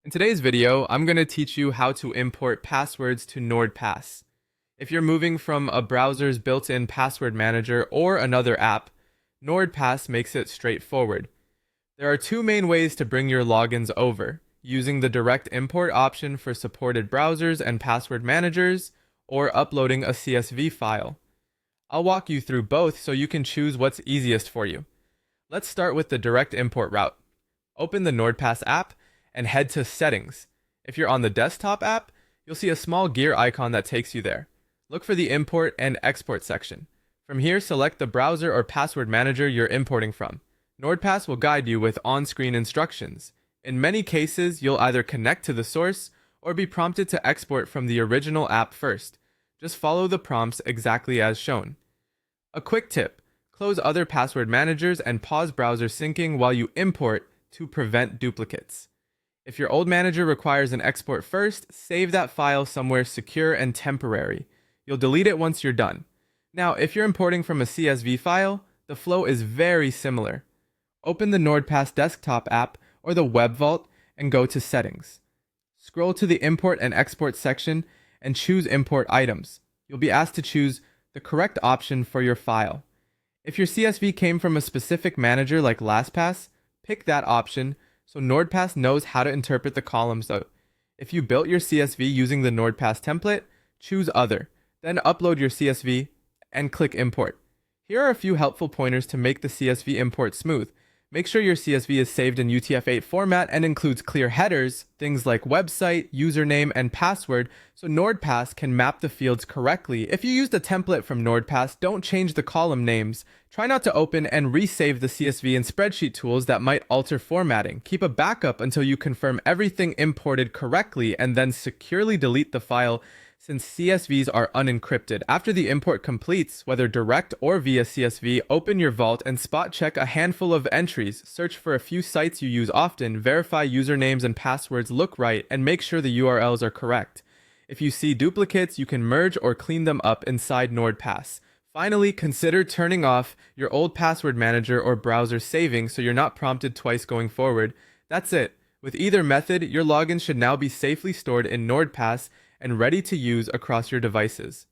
In today's video, I'm going to teach you how to import passwords to NordPass. If you're moving from a browser's built-in password manager or another app, NordPass makes it straightforward. There are two main ways to bring your logins over, using the direct import option for supported browsers and password managers, or uploading a CSV file. I'll walk you through both so you can choose what's easiest for you. Let's start with the direct import route. Open the NordPass app and head to Settings. If you're on the desktop app, you'll see a small gear icon that takes you there. Look for the Import and Export section. From here, select the browser or password manager you're importing from. NordPass will guide you with on-screen instructions. In many cases, you'll either connect to the source or be prompted to export from the original app first. Just follow the prompts exactly as shown. A quick tip: close other password managers and pause browser syncing while you import to prevent duplicates. If your old manager requires an export first, save that file somewhere secure and temporary. You'll delete it once you're done. Now, if you're importing from a CSV file, the flow is very similar. Open the NordPass desktop app or the Web Vault and go to Settings. Scroll to the Import and Export section and choose Import Items. You'll be asked to choose the correct option for your file. If your CSV came from a specific manager like LastPass, pick that option so NordPass knows how to interpret the columns though. If you built your CSV using the NordPass template, choose Other, then upload your CSV and click Import. Here are a few helpful pointers to make the CSV import smooth. Make sure your CSV is saved in UTF-8 format and includes clear headers, things like website, username, and password, so NordPass can map the fields correctly. If you used a template from NordPass, don't change the column names. Try not to open and resave the CSV in spreadsheet tools that might alter formatting. Keep a backup until you confirm everything imported correctly, and then securely delete the file since CSVs are unencrypted. After the import completes, whether direct or via CSV, open your vault and spot check a handful of entries. Search for a few sites you use often, verify usernames and passwords look right, and make sure the URLs are correct. If you see duplicates, you can merge or clean them up inside NordPass. Finally, consider turning off your old password manager or browser saving so you're not prompted twice going forward. That's it. With either method, your login should now be safely stored in NordPass and ready to use across your devices.